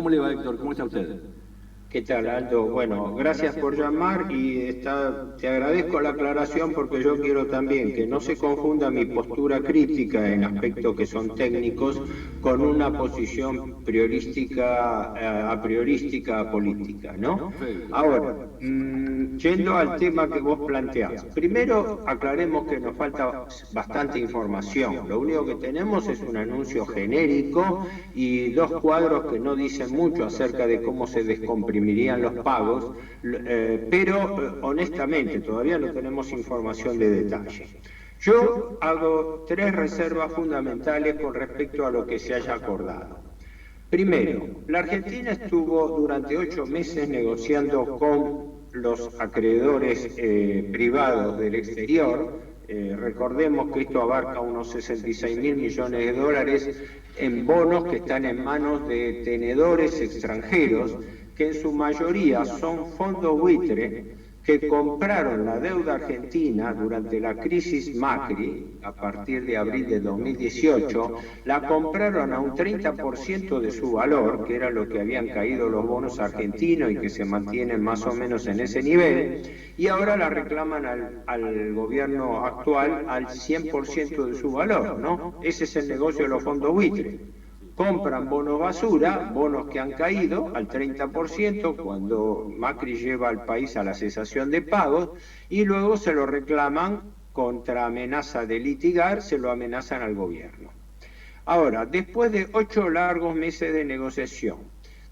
¿Cómo le va, Héctor? ¿Cómo está usted? ¿Qué tal, Aldo? Bueno, gracias por llamar y te agradezco la aclaración porque yo quiero también que no se confunda mi postura crítica en aspectos que son técnicos con una posición priorística, a priorística política, ¿no? Perfecto. Ahora, yendo al tema que vos planteás, primero aclaremos que nos falta bastante información. Lo único que tenemos es un anuncio genérico y dos cuadros que no dicen mucho acerca de cómo se descomprimirían los pagos, pero honestamente todavía no tenemos información de detalle. Yo hago tres reservas fundamentales con respecto a lo que se haya acordado. Primero, la Argentina estuvo durante 8 meses negociando con los acreedores privados del exterior. Recordemos que esto abarca unos 66.000 millones de dólares en bonos que están en manos de tenedores extranjeros, que en su mayoría son fondos buitre que compraron la deuda argentina durante la crisis Macri, a partir de abril de 2018, la compraron a un 30% de su valor, que era lo que habían caído los bonos argentinos y que se mantienen más o menos en ese nivel, y ahora la reclaman al gobierno actual al 100% de su valor, ¿no? Ese es el negocio de los fondos buitre. Compran bonos basura, bonos que han caído al 30% cuando Macri lleva al país a la cesación de pagos, y luego se lo reclaman contra amenaza de litigar, se lo amenazan al gobierno. Ahora, después de 8 largos meses de negociación,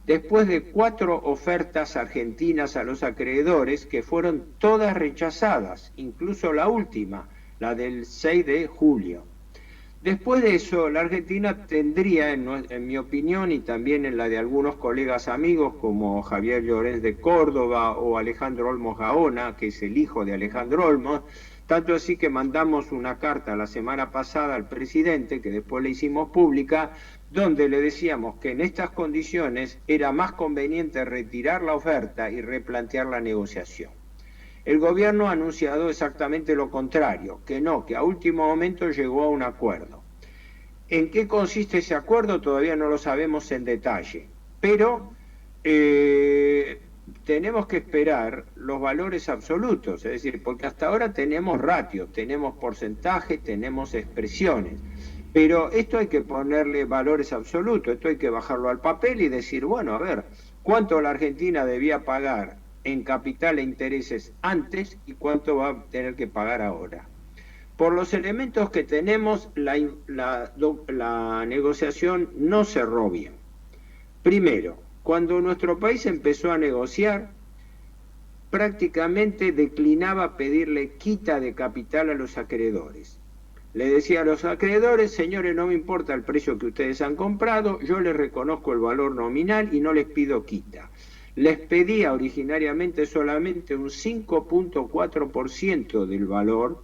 después de 4 ofertas argentinas a los acreedores que fueron todas rechazadas, incluso la última, la del 6 de julio, después de eso, la Argentina tendría, en mi opinión y también en la de algunos colegas amigos como Javier Llorens de Córdoba o Alejandro Olmos Gaona, que es el hijo de Alejandro Olmos, tanto así que mandamos una carta la semana pasada al presidente, que después le hicimos pública, donde le decíamos que en estas condiciones era más conveniente retirar la oferta y replantear la negociación. El gobierno ha anunciado exactamente lo contrario, que no, que a último momento llegó a un acuerdo. ¿En qué consiste ese acuerdo? Todavía no lo sabemos en detalle, pero tenemos que esperar los valores absolutos, es decir, porque hasta ahora tenemos ratios, tenemos porcentaje, tenemos expresiones, pero esto hay que ponerle valores absolutos, esto hay que bajarlo al papel y decir, bueno, a ver, ¿cuánto la Argentina debía pagar en capital e intereses antes y cuánto va a tener que pagar ahora? Por los elementos que tenemos, la negociación no cerró bien. Primero, cuando nuestro país empezó a negociar, prácticamente declinaba pedirle quita de capital a los acreedores. Le decía a los acreedores, señores, no me importa el precio que ustedes han comprado, yo les reconozco el valor nominal y no les pido quita. Les pedía originariamente solamente un 5.4% del valor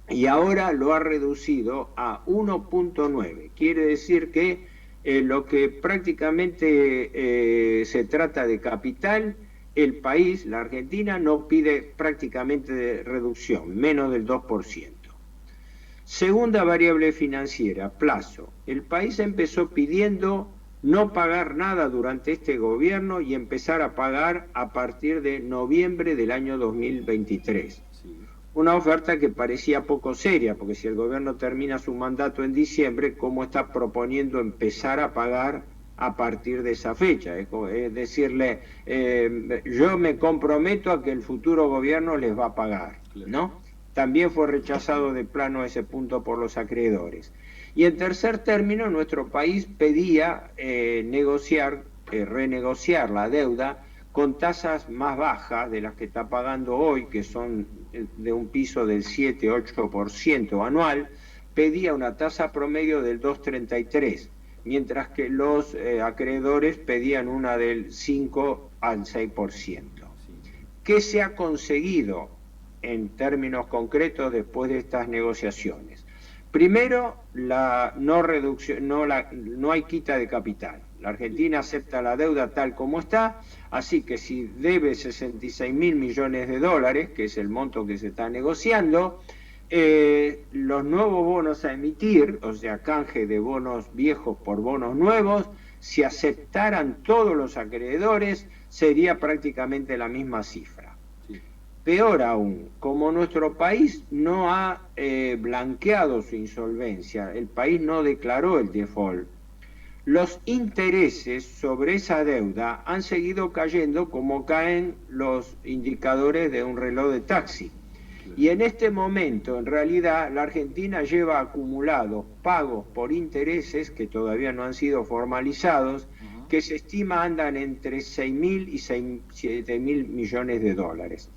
y ahora lo ha reducido a 1.9%. Quiere decir que lo que prácticamente se trata de capital, el país, la Argentina, no pide prácticamente reducción, menos del 2%. Segunda variable financiera, plazo. El país empezó pidiendo no pagar nada durante este gobierno y empezar a pagar a partir de noviembre del año 2023. Una oferta que parecía poco seria, porque si el gobierno termina su mandato en diciembre, ¿cómo está proponiendo empezar a pagar a partir de esa fecha? Es decirle, yo me comprometo a que el futuro gobierno les va a pagar, ¿no? También fue rechazado de plano ese punto por los acreedores. Y en tercer término, nuestro país pedía renegociar la deuda con tasas más bajas de las que está pagando hoy, que son de un piso del 7-8% anual, pedía una tasa promedio del 2,33%, mientras que los acreedores pedían una del 5 al 6%. ¿Qué se ha conseguido en términos concretos después de estas negociaciones? Primero, no hay quita de capital. La Argentina acepta la deuda tal como está, así que si debe 66.000 millones de dólares, que es el monto que se está negociando, los nuevos bonos a emitir, o sea, canje de bonos viejos por bonos nuevos, si aceptaran todos los acreedores, sería prácticamente la misma cifra. Sí. Peor aún, como nuestro país no ha blanqueado su insolvencia, el país no declaró el default, los intereses sobre esa deuda han seguido cayendo como caen los indicadores de un reloj de taxi. Y en este momento, en realidad, la Argentina lleva acumulados pagos por intereses que todavía no han sido formalizados, que se estima andan entre 6.000 y 7.000 millones de dólares.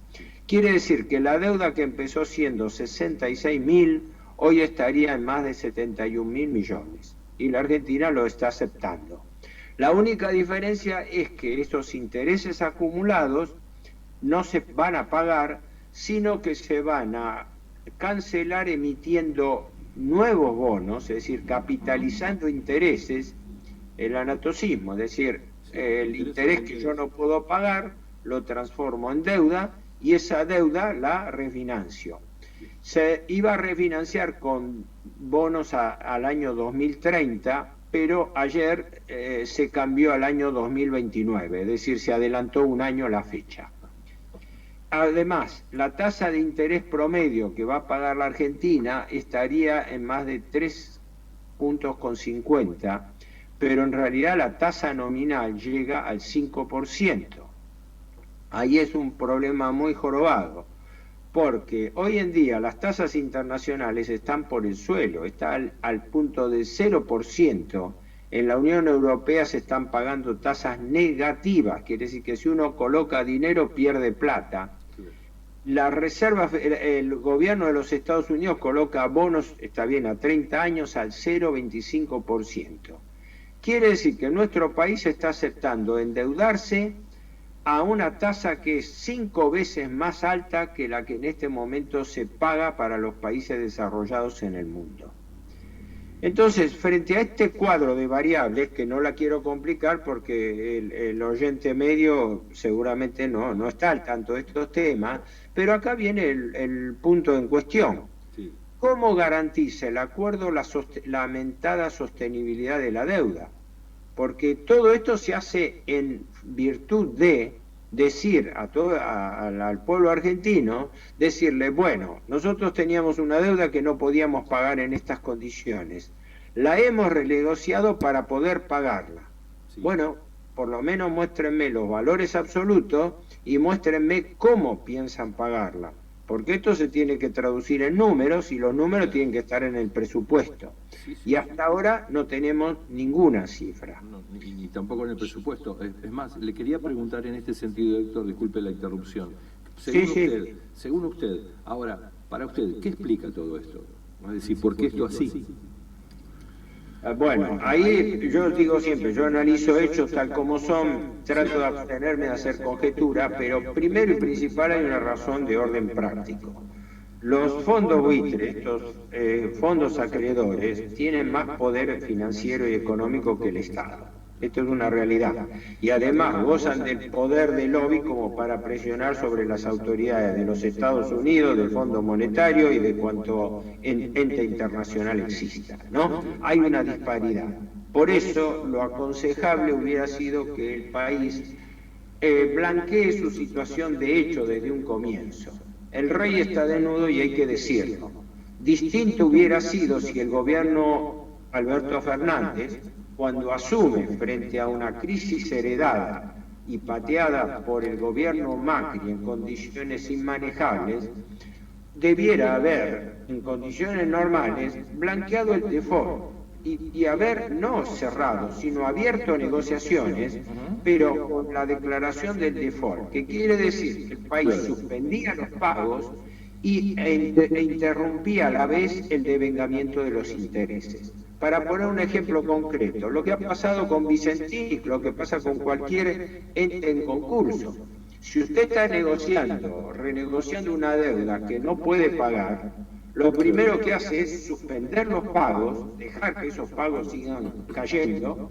Quiere decir que la deuda que empezó siendo 66.000, hoy estaría en más de 71.000 millones. Y la Argentina lo está aceptando. La única diferencia es que esos intereses acumulados no se van a pagar, sino que se van a cancelar emitiendo nuevos bonos, es decir, capitalizando intereses, el anatocismo, es decir, el interés que yo no puedo pagar, lo transformo en deuda y esa deuda la refinancio. Se iba a refinanciar con bonos al año 2030, pero ayer se cambió al año 2029, es decir, se adelantó un año la fecha. Además, la tasa de interés promedio que va a pagar la Argentina estaría en más de 3,50 puntos, pero en realidad la tasa nominal llega al 5%. Ahí es un problema muy jorobado, porque hoy en día las tasas internacionales están por el suelo, están al punto de 0%. En la Unión Europea se están pagando tasas negativas, quiere decir que si uno coloca dinero pierde plata. La reserva, el gobierno de los Estados Unidos coloca bonos, está bien, a 30 años al 0,25%. Quiere decir que nuestro país está aceptando endeudarse a una tasa que es 5 veces más alta que la que en este momento se paga para los países desarrollados en el mundo. Entonces, frente a este cuadro de variables, que no la quiero complicar porque el oyente medio seguramente no está al tanto de estos temas, pero acá viene el punto en cuestión. Sí. ¿Cómo garantiza el acuerdo la aumentada sostenibilidad de la deuda? Porque todo esto se hace en virtud de decir al pueblo argentino, decirle, bueno, nosotros teníamos una deuda que no podíamos pagar en estas condiciones, la hemos renegociado para poder pagarla. Sí. Bueno, por lo menos muéstrenme los valores absolutos y muéstrenme cómo piensan pagarla, porque esto se tiene que traducir en números y los números tienen que estar en el presupuesto. Sí, Y hasta ahora no tenemos ninguna cifra. No, ni tampoco en el presupuesto. Es más, le quería preguntar en este sentido, Héctor, disculpe la interrupción. Según usted, ahora, para usted, ¿qué explica todo esto? Es decir, ¿por qué esto así? Bueno, ahí yo digo siempre, yo analizo hechos tal como son, trato de abstenerme de hacer conjeturas, pero primero y principal hay una razón de orden práctico. Los fondos buitres, estos fondos acreedores, tienen más poder financiero y económico que el Estado. Esto es una realidad. Y además gozan del poder del lobby como para presionar sobre las autoridades de los Estados Unidos, del Fondo Monetario y de cuanto ente internacional exista, ¿no? Hay una disparidad. Por eso lo aconsejable hubiera sido que el país blanquee su situación de hecho desde un comienzo. El rey está desnudo y hay que decirlo. Distinto hubiera sido si el gobierno Alberto Fernández, cuando asume frente a una crisis heredada y pateada por el gobierno Macri en condiciones inmanejables, debiera haber, en condiciones normales, blanqueado el default y haber no cerrado, sino abierto negociaciones, pero con la declaración del default, que quiere decir que el país suspendía los pagos e interrumpía a la vez el devengamiento de los intereses. Para poner un ejemplo concreto, lo que ha pasado con Vicentín, lo que pasa con cualquier ente en concurso. Si usted está renegociando una deuda que no puede pagar, lo primero que hace es suspender los pagos, dejar que esos pagos sigan cayendo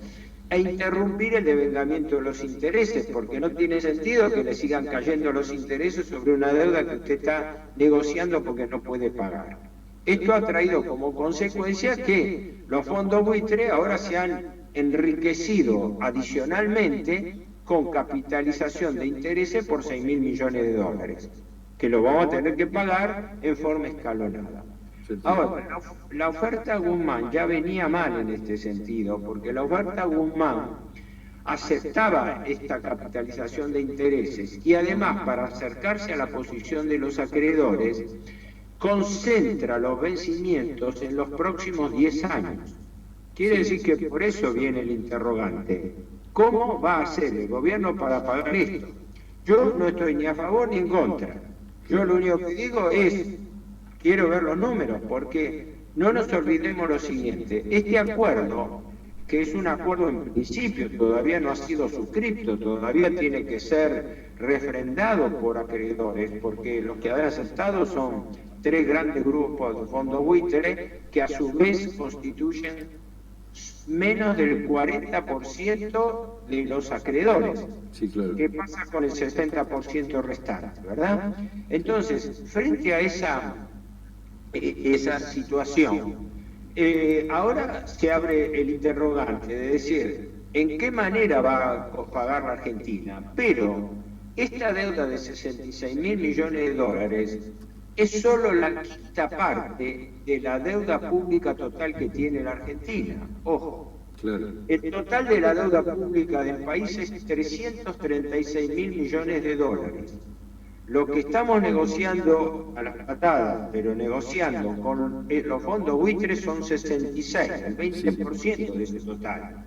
e interrumpir el devengamiento de los intereses, porque no tiene sentido que le sigan cayendo los intereses sobre una deuda que usted está negociando porque no puede pagar. Esto ha traído como consecuencia que los fondos buitres ahora se han enriquecido adicionalmente con capitalización de intereses por 6.000 millones de dólares, que lo vamos a tener que pagar en forma escalonada. Ahora, la oferta Guzmán ya venía mal en este sentido, porque la oferta Guzmán aceptaba esta capitalización de intereses y además, para acercarse a la posición de los acreedores, concentra los vencimientos en los próximos 10 años. Quiere decir que por eso viene el interrogante. ¿Cómo va a hacer el gobierno para pagar esto? Yo no estoy ni a favor ni en contra. Yo lo único que digo es, quiero ver los números, porque no nos olvidemos lo siguiente. Este acuerdo, que es un acuerdo en principio, todavía no ha sido suscrito, todavía tiene que ser refrendado por acreedores, porque los que han aceptado son 3 grandes grupos de fondos buitre que a su vez constituyen menos del 40% de los acreedores. Sí, claro. ¿Qué pasa con el 60% restante, verdad? Entonces, frente a esa situación, ahora se abre el interrogante de decir, ¿en qué manera va a pagar la Argentina? Pero esta deuda de 66.000 millones de dólares es solo la quinta parte de la deuda pública total que tiene la Argentina. Ojo, claro. El total de la deuda pública del país es 336.000 millones de dólares. Lo que estamos negociando a las patadas, pero negociando con los fondos buitres son 66, el 20% de ese total.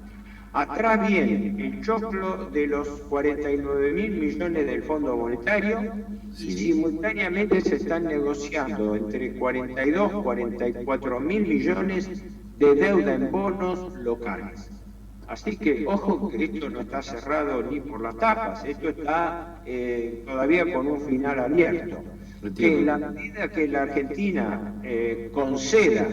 Atrás viene el choclo de los 49.000 millones del Fondo Monetario y simultáneamente se están negociando entre 42 y 44.000 millones de deuda en bonos locales. Así que, ojo, que esto no está cerrado ni por las tapas, esto está todavía con un final abierto. Que en la medida que la Argentina conceda,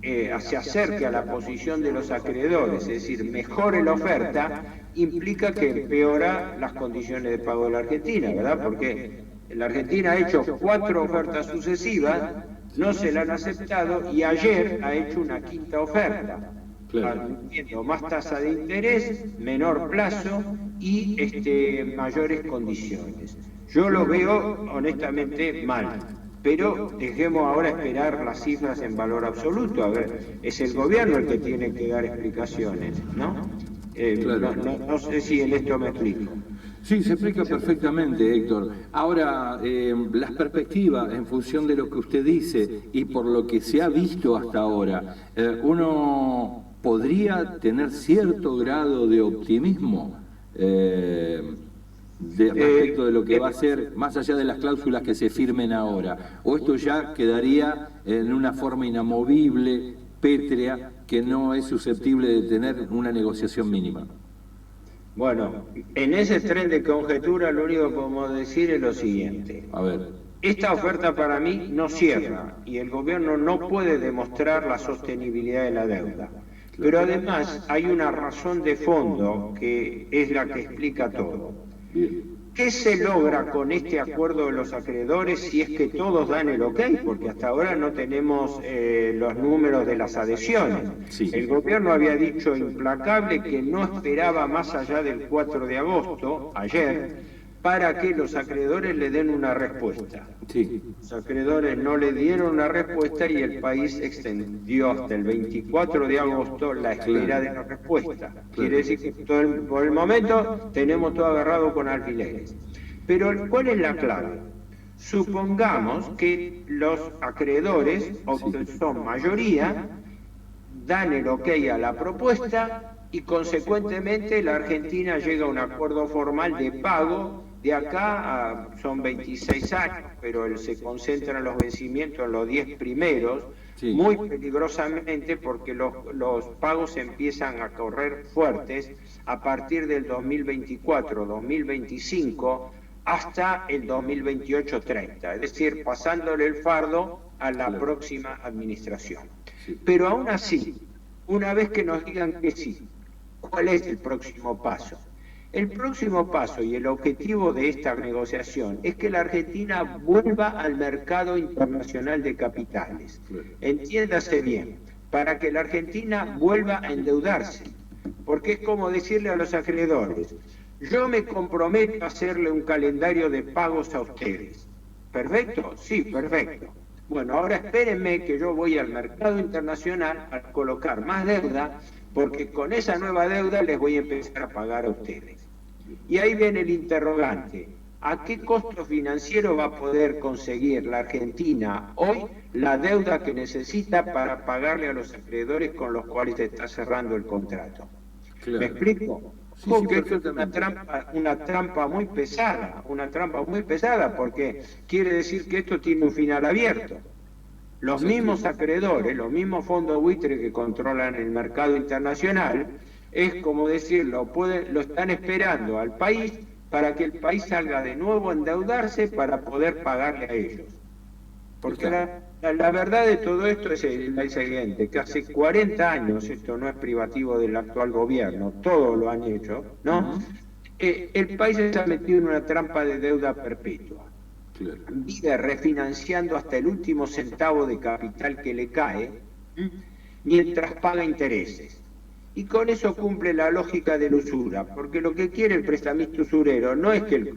se acerque a la posición de los acreedores, es decir, mejore la oferta, implica que empeora las condiciones de pago de la Argentina, ¿verdad? Porque la Argentina ha hecho 4 ofertas sucesivas, no se la han aceptado y ayer ha hecho una quinta oferta, admitiendo más tasa de interés, menor plazo y mayores condiciones. Yo lo veo honestamente mal. Pero dejemos ahora esperar las cifras en valor absoluto. A ver, es el gobierno el que tiene que dar explicaciones, ¿no? Claro. No sé si en esto me explico. Sí, se explica perfectamente, Héctor. Ahora, las perspectivas en función de lo que usted dice y por lo que se ha visto hasta ahora, uno podría tener cierto grado de optimismo respecto de lo que va a ser, más allá de las cláusulas que se firmen ahora, o esto ya quedaría en una forma inamovible, pétrea, que no es susceptible de tener una negociación mínima. Bueno, en ese tren de conjetura lo único que podemos decir es lo siguiente. A ver. Esta oferta para mí no cierra y el gobierno no puede demostrar la sostenibilidad de la deuda. Pero además hay una razón de fondo que es la que explica todo. ¿Qué se logra con este acuerdo de los acreedores si es que todos dan el ok? Porque hasta ahora no tenemos los números de las adhesiones. Sí. El gobierno había dicho implacable que no esperaba más allá del 4 de agosto, ayer, para que los acreedores le den una respuesta. Sí. Los acreedores no le dieron una respuesta y el país extendió hasta el 24 de agosto la espera de la respuesta. Quiere decir que por el momento tenemos todo agarrado con alfileres. Pero ¿cuál es la clave? Supongamos que los acreedores, que son mayoría, dan el ok a la propuesta y consecuentemente la Argentina llega a un acuerdo formal de pago. De acá son 26 años, pero se concentran los vencimientos en los 10 primeros, muy peligrosamente porque los pagos empiezan a correr fuertes a partir del 2024, 2025, hasta el 2028-30, es decir, pasándole el fardo a la próxima administración. Pero aún así, una vez que nos digan que sí, ¿cuál es el próximo paso? El próximo paso y el objetivo de esta negociación es que la Argentina vuelva al mercado internacional de capitales. Entiéndase bien, para que la Argentina vuelva a endeudarse, porque es como decirle a los acreedores, yo me comprometo a hacerle un calendario de pagos a ustedes. ¿Perfecto? Sí, perfecto. Bueno, ahora espérenme que yo voy al mercado internacional a colocar más deuda, porque con esa nueva deuda les voy a empezar a pagar a ustedes. Y ahí viene el interrogante. ¿A qué costo financiero va a poder conseguir la Argentina hoy la deuda que necesita para pagarle a los acreedores con los cuales está cerrando el contrato? Claro. ¿Me explico? Sí, porque esto es una trampa muy pesada, porque quiere decir que esto tiene un final abierto. Los mismos acreedores, los mismos fondos buitres que controlan el mercado internacional, es como decirlo, lo están esperando al país para que el país salga de nuevo a endeudarse para poder pagarle a ellos. Porque la verdad de todo esto es la siguiente, que hace 40 años, esto no es privativo del actual gobierno, todos lo han hecho, ¿no? El país está metido en una trampa de deuda perpetua. Claro. Vive refinanciando hasta el último centavo de capital que le cae, mientras paga intereses. Y con eso cumple la lógica de la usura, porque lo que quiere el prestamista usurero no es que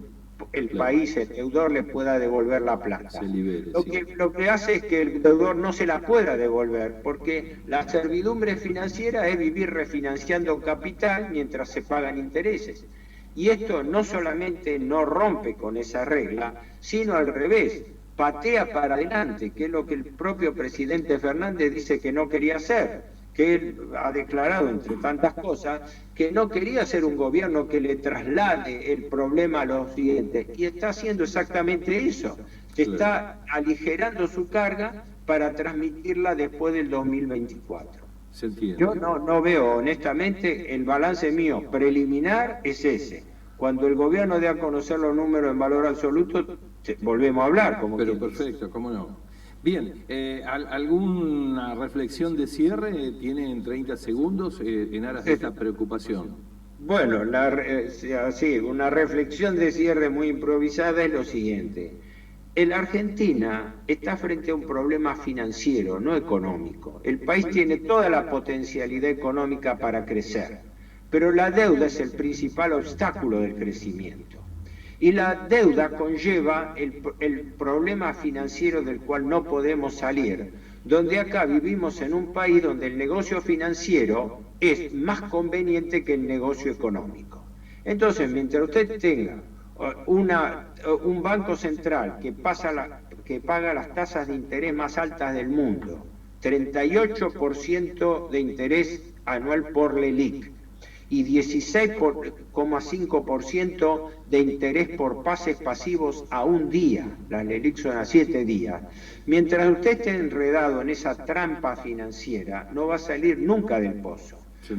el país, el deudor, le pueda devolver la plata. Se libere, lo que hace es que el deudor no se la pueda devolver, porque la servidumbre financiera es vivir refinanciando capital mientras se pagan intereses. Y esto no solamente no rompe con esa regla, sino al revés, patea para adelante, que es lo que el propio presidente Fernández dice que no quería hacer, que él ha declarado, entre tantas cosas, que no quería ser un gobierno que le traslade el problema a los siguientes, y está haciendo exactamente eso, está aligerando su carga para transmitirla después del 2024. Yo no veo, honestamente, el balance mío preliminar es ese. Cuando el gobierno dé a conocer los números en valor absoluto, volvemos a hablar. Pero perfecto, cómo no. Bien, ¿alguna reflexión de cierre? Tienen 30 segundos en aras de esta preocupación. Bueno, sí, una reflexión de cierre muy improvisada es lo siguiente. La Argentina está frente a un problema financiero, no económico. El país tiene toda la potencialidad económica para crecer, pero la deuda es el principal obstáculo del crecimiento. Y la deuda conlleva el problema financiero del cual no podemos salir, donde acá vivimos en un país donde el negocio financiero es más conveniente que el negocio económico. Entonces, mientras usted tenga un banco central que paga las tasas de interés más altas del mundo, 38% de interés anual por LELIQ y 16,5% de interés por pases pasivos a un día, las LELIQ son a 7 días, mientras usted esté enredado en esa trampa financiera, no va a salir nunca del pozo.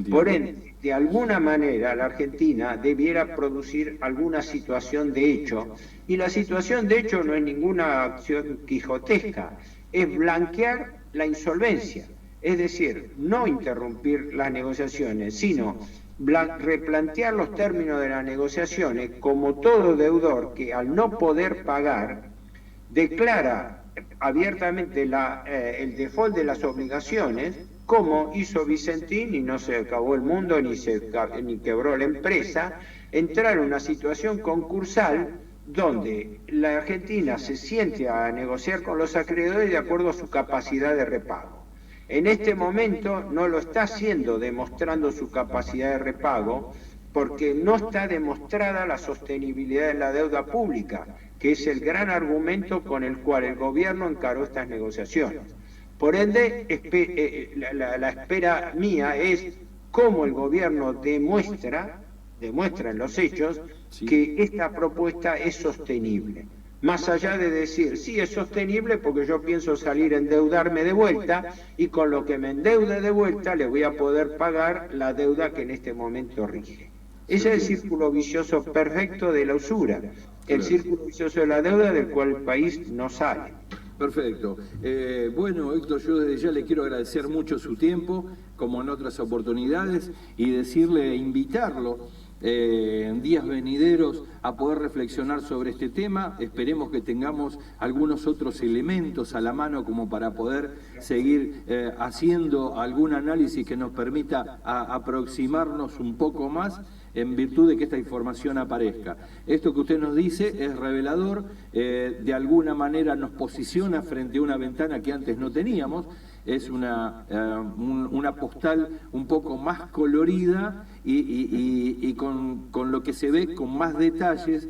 Por ende, de alguna manera la Argentina debiera producir alguna situación de hecho, y la situación de hecho no es ninguna acción quijotesca, es blanquear la insolvencia, es decir, no interrumpir las negociaciones, sino replantear los términos de las negociaciones como todo deudor que al no poder pagar declara abiertamente el default de las obligaciones, como hizo Vicentín, y no se acabó el mundo ni quebró la empresa, entrar en una situación concursal donde la Argentina se siente a negociar con los acreedores de acuerdo a su capacidad de repago. En este momento no lo está haciendo demostrando su capacidad de repago, porque no está demostrada la sostenibilidad de la deuda pública, que es el gran argumento con el cual el gobierno encaró estas negociaciones. Por ende, la espera mía es cómo el gobierno demuestra en los hechos que esta propuesta es sostenible. Más allá de decir, sí, es sostenible porque yo pienso salir a endeudarme de vuelta y con lo que me endeude de vuelta le voy a poder pagar la deuda que en este momento rige. Ese es el círculo vicioso perfecto de la usura, el círculo vicioso de la deuda del cual el país no sale. Perfecto. Bueno, Héctor, yo desde ya le quiero agradecer mucho su tiempo, como en otras oportunidades, y decirle, invitarlo en días venideros a poder reflexionar sobre este tema. Esperemos que tengamos algunos otros elementos a la mano como para poder seguir haciendo algún análisis que nos permita aproximarnos un poco más en virtud de que esta información aparezca. Esto que usted nos dice es revelador, de alguna manera nos posiciona frente a una ventana que antes no teníamos, es una postal un poco más colorida y con lo que se ve con más detalles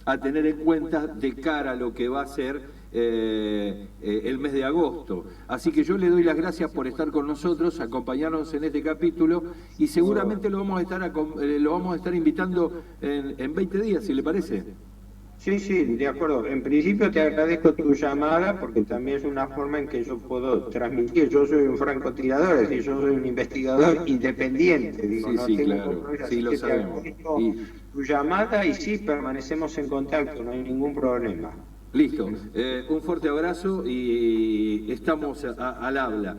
a tener en cuenta de cara a lo que va a ser el mes de agosto. Así que yo le doy las gracias por estar con nosotros, acompañarnos en este capítulo y seguramente lo vamos a estar invitando en 20 días, si le parece. Sí, de acuerdo. En principio te agradezco tu llamada porque también es una forma en que yo puedo transmitir. Yo soy un francotirador, es decir, yo soy un investigador independiente. Digo, no tengo claro, sí, lo sabemos. Tu llamada y sí, permanecemos en contacto, no hay ningún problema. Listo. Un fuerte abrazo y estamos al habla.